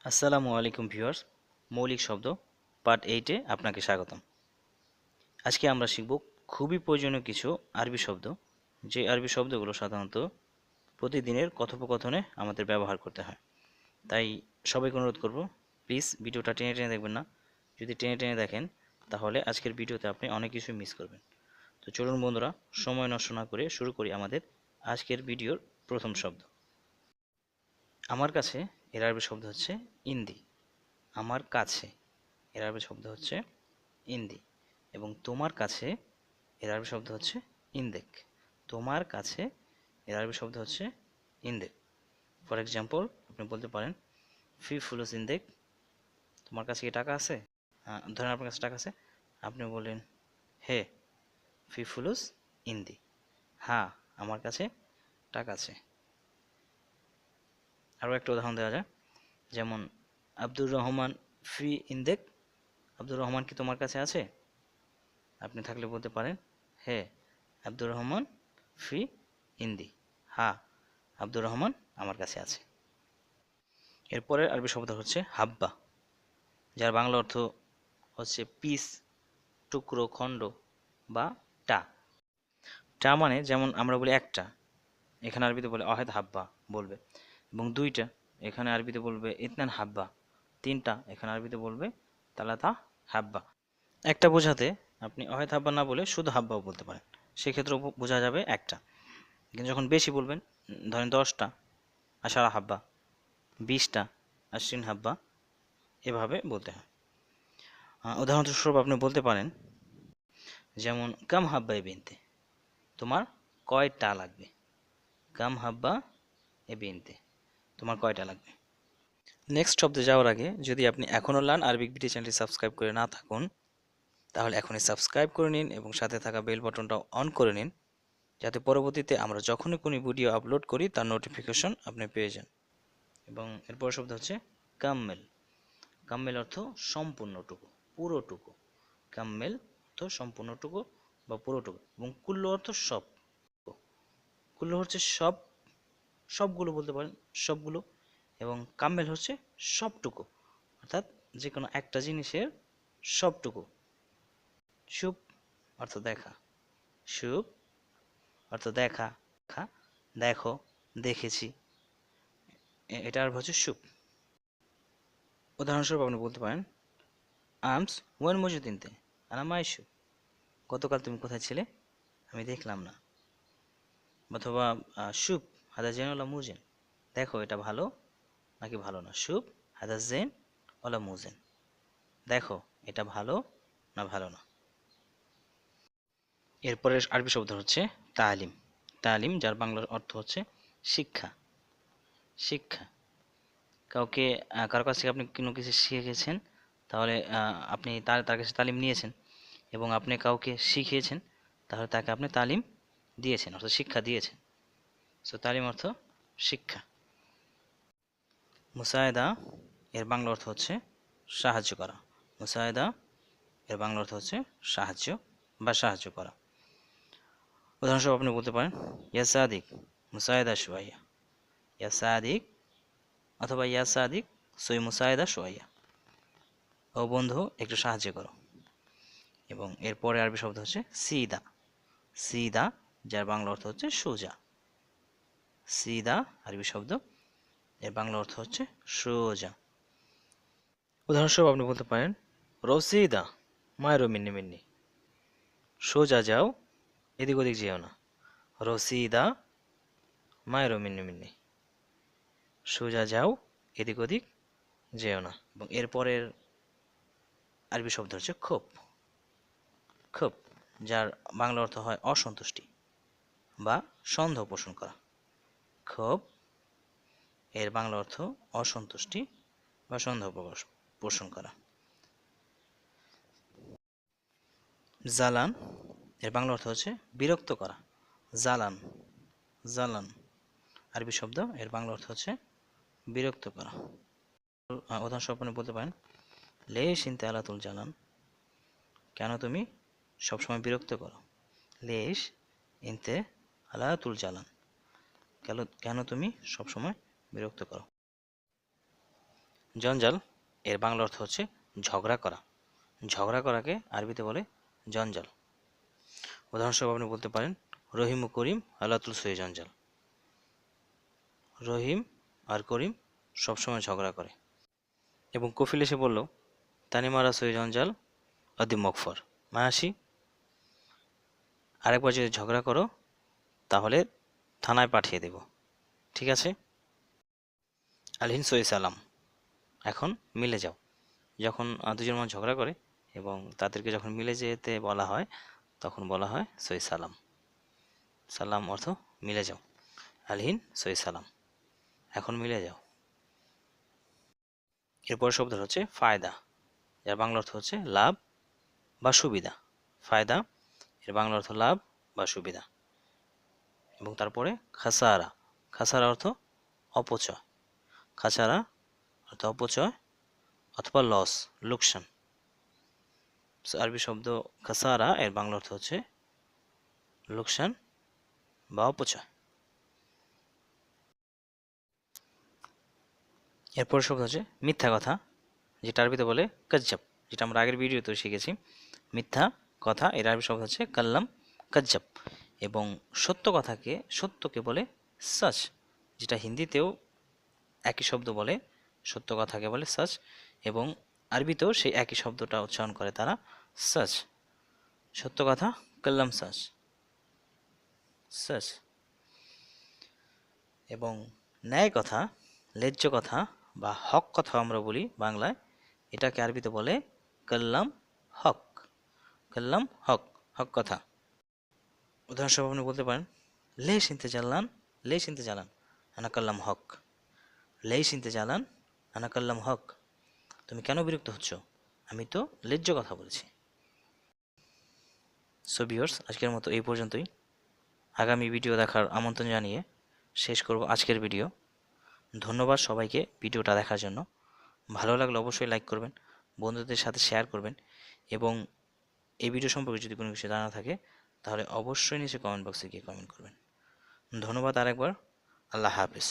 আসসালামু আলাইকুম ভিউয়ার্স। মৌলিক শব্দ পার্ট 8-এ আপনাকে স্বাগতম। আজকে আমরা শিখব খুবই প্রয়োজনীয় কিছু আরবি শব্দ, যে আরবি শব্দগুলো সাধারণত প্রতিদিনের কথোপকথনে আমাদের ব্যবহার করতে হয়। তাই সবাইকে অনুরোধ করব, প্লিজ ভিডিওটা টেনে টেনে দেখবেন না। যদি টেনে টেনে দেখেন তাহলে আজকের ভিডিওতে আপনি অনেক কিছু মিস করবেন। তো চলুন বন্ধুরা, সময় নষ্ট না করে শুরু করি আমাদের আজকের ভিডিওর প্রথম শব্দ। আমার কাছে এর আরবি শব্দ হচ্ছে ইন্দি। আমার কাছে এর আরবি শব্দ হচ্ছে ইন্দি। এবং তোমার কাছে এর আরবি শব্দ হচ্ছে ইন্দেক। তোমার কাছে এর আরবি শব্দ হচ্ছে ইন্দেক। ফর এক্সাম্পল, আপনি বলতে পারেন ফি ফুলুস ইন্দেক, তোমার কাছে কি টাকা আছে? ধরেন আপনার কাছে টাকা আছে, আপনি বললেন হে ফি ফুলুস ইন্দি, হ্যাঁ আমার কাছে টাকা আছে। আরও একটা উদাহরণ দেওয়া যায়, যেমন আব্দুর রহমান ফি ইন্দেক, আব্দুর রহমান কি তোমার কাছে আছে? আপনি থাকলে বলতে পারেন হে আব্দুর রহমান ফি ইন্দি, হ্যাঁ আব্দুর রহমান আমার কাছে আছে। এরপরের আরবি শব্দ হচ্ছে হাব্বা, যার বাংলা অর্থ হচ্ছে পিস, টুকরো, খণ্ড বা টা। টা মানে যেমন আমরা বলি একটা, এখানে আরবিতে বলে অহেদ হাব্বা বলবে, এবং দুইটা এখানে আরবিতে বলবে ইতনান হাব্বা, তিনটা এখানে আরবিতে বলবে তালাতা হাব্বা। একটা বোঝাতে আপনি অহেদ হাব্বা না বলে শুধু হাব্বাও বলতে পারেন, সেক্ষেত্রেও বোঝা যাবে একটা। কিন্তু যখন বেশি বলবেন, ধরেন 10টা আশারা হাব্বা, 20টা আশ্বিন হাব্বা, এভাবে বলতে হয়। উদাহরণস্বরূপ আপনি বলতে পারেন, যেমন কাম হাব্বা এ বিনতে, তোমার কয়টা লাগবে। কাম হাব্বা এ বিনতে, তোমার কয়টা লাগবে। নেক্সট শব্দে যাওয়ার আগে যদি আপনি এখনও লার্ন আরবিক ভিডিও চ্যানেলটি সাবস্ক্রাইব করে না থাকুন, তাহলে এখনই সাবস্ক্রাইব করে নিন এবং সাথে থাকা বেল বাটনটাও অন করে নিন, যাতে পরবর্তীতে আমরা যখনই কোনো ভিডিও আপলোড করি তার নোটিফিকেশন আপনি পেয়ে যান। এবং এরপর শব্দ হচ্ছে কাম্মেল। কাম্মেল অর্থ সম্পূর্ণটুকু, পুরোটুকু। কাম্মেল অর্থ সম্পূর্ণটুকু বা পুরোটুকু। এবং কুল্লু অর্থ সব। কুল্লু হচ্ছে সব, সবগুলো বলতে পারেন, সবগুলো। এবং কাম্মেল হচ্ছে সবটুকু, অর্থাৎ যে কোনো একটা জিনিসের সবটুকু। শুভ অর্থ দেখা, শুভ অর্থ দেখা, দেখো, দেখেছি, এটা আর হচ্ছে শুভ। উদাহরণস্বরূপ আপনি বলতে পারেন আমস ওয়েন মজুদিনতে আনা মাইশু, গতকাল তুমি কোথায় ছিলে, আমি দেখলাম না। অথবা শুভ হাদা জেন ওলা মুজেন, দেখো এটা ভালো নাকি ভালো না। শুভ হাদা জেন ওলা মুজেন, দেখো এটা ভালো না ভালো না। এরপরে আরবি শব্দ হচ্ছে তালিম। তালিম, যার বাংলার অর্থ হচ্ছে শিক্ষা। শিক্ষা কাউকে, কারো কাছ থেকে আপনি কোনো কিছু শিখেছেন, তাহলে আপনি তার তার কাছে তালিম নিয়েছেন, এবং আপনি কাউকে শিখিয়েছেন, তাহলে তাকে আপনি তালিম দিয়েছেন, অর্থাৎ শিক্ষা দিয়েছেন। সো তালিম অর্থ শিক্ষা। মুসায়দা এর বাংলা অর্থ হচ্ছে সাহায্য করা। মুসায়দা এর বাংলা অর্থ হচ্ছে সাহায্য বা সাহায্য করা। উদাহরণস্বরূপ আপনি বলতে পারেন ইয়া সাদিক মুসায়দা শুয়াইয়া, ইয়া সাদিক অথবা ইয়া সাদিক সই মুসায়দা শুয়াইয়া, ও বন্ধু একটু সাহায্য করো। এবং এরপরে আরবি শব্দ হচ্ছে সিদা। সিদা, যার বাংলা অর্থ হচ্ছে সোজা। সিদা আরবি শব্দ, এর বাংলা অর্থ হচ্ছে সোজা। উদাহরণস্বরূপ আপনি বলতে পারেন রসিদা মায়েরও মিন্নি মিন্নি, সোজা যাও এদিক ওদিক যেও না। রসিদা মায়েরও মিন্নি মিন্নি, সোজা যাও এদিক ওদিক যেও না। এবং এরপরের আরবি শব্দ হচ্ছে ক্ষোভ। ক্ষোভ, যার বাংলা অর্থ হয় অসন্তুষ্টি বা সন্দেহ পোষণ করা। ক্ষোভ এর বাংলা অর্থ অসন্তুষ্টি বা সন্দেহ পোষণ করা। জালান এর বাংলা অর্থ হচ্ছে বিরক্ত করা। জালান, জালান আরবি শব্দ, এর বাংলা অর্থ হচ্ছে বিরক্ত করা। উদাহরণস্বরূপ আপনি বলতে পারেন লেশ ইনতে আলাতুল জালান, কেন তুমি সবসময় বিরক্ত করো। লেশ ইনতে আলাতুল জালান, কেন তুমি সবসময় বিরক্ত করো। জঞ্জাল এর বাংলা অর্থ হচ্ছে ঝগড়া করা। ঝগড়া করাকে আরবিতে বলে জঞ্জাল। উদাহরণস্বরূপ আপনি বলতে পারেন রহিম ও করিম আলাতুল সই জঞ্জাল। রহিম আর করিম সবসময় ঝগড়া করে। এবং কফিল এসে বলল তানিমারা সই জঞ্জাল অদি মকফর, মায়াসি আরেকবার যদি ঝগড়া করো তাহলে থানায় পাঠিয়ে দেব, ঠিক আছে? আলহিন সই সালাম, এখন মিলে যাও। যখন দুজন মানুষ ঝগড়া করে এবং তাদেরকে যখন মিলে যেতে বলা হয় তখন বলা হয় সই সালাম। সালাম অর্থ মিলে যাও, আলহিন সই সালাম, এখন মিলে যাও। এরপর শব্দ হচ্ছে ফায়দা, যার বাংলা অর্থ হচ্ছে লাভ বা সুবিধা। ফায়দা এর বাংলা অর্থ লাভ বা সুবিধা। এবং তারপরে খাসারা, খাসারা অর্থ অপচয়। খাসারা অর্থ অপচয় অথবা লস, লোকসান। আরবি শব্দ খাসারা এর বাংলা অর্থ হচ্ছে লোকসান বা অপচয়। এরপর শব্দ হচ্ছে মিথ্যা কথা, যেটা আরবিতে বলে কাজ্জাব, যেটা আমরা আগের ভিডিওতেও শিখেছি। মিথ্যা কথা এর আরবি শব্দ হচ্ছে কাল্লাম কাজ্জাব। এবং সত্যকে বলে সচ, যেটা হিন্দিতেও একই শব্দ বলে, সত্য কথাকে বলে সচ, এবং আরবিতেও সেই একই শব্দটা উচ্চারণ করে তারা, সচ। সত্য কথা কাল্লাম সচ, সচ। এবং ন্যায় কথা, ন্যায্য কথা বা হক কথা আমরা বলি বাংলায়, এটাকে আরবিতে বলে কাল্লাম হক, কাল্লাম হক, হক কথা। উদাহরণস্বরূপ আপনি বলতে পারেন লেশ ইনতে জালান, লেশ ইনতে জালান আনা কাল্লাম হক, লেশ ইনতে জালান আনা কাল্লাম হক, তুমি কেন বিরক্ত হচ্ছ, আমি তো ন্যায্য কথা বলেছি। সো ভিউয়ার্স, আজকের মতো এই পর্যন্তই। আগামী ভিডিও দেখার আমন্ত্রণ জানিয়ে শেষ করব আজকের ভিডিও। ধন্যবাদ সবাইকে ভিডিওটা দেখার জন্য। ভালো লাগলে অবশ্যই লাইক করবেন, বন্ধুদের সাথে শেয়ার করবেন, এবং এই ভিডিও সম্পর্কে যদি কোনো কিছু জানা থাকে তাহলে অবশ্যই নিচে কমেন্ট বক্সে গিয়ে কমেন্ট করবেন। ধন্যবাদ আরেকবার। আল্লাহ হাফেজ।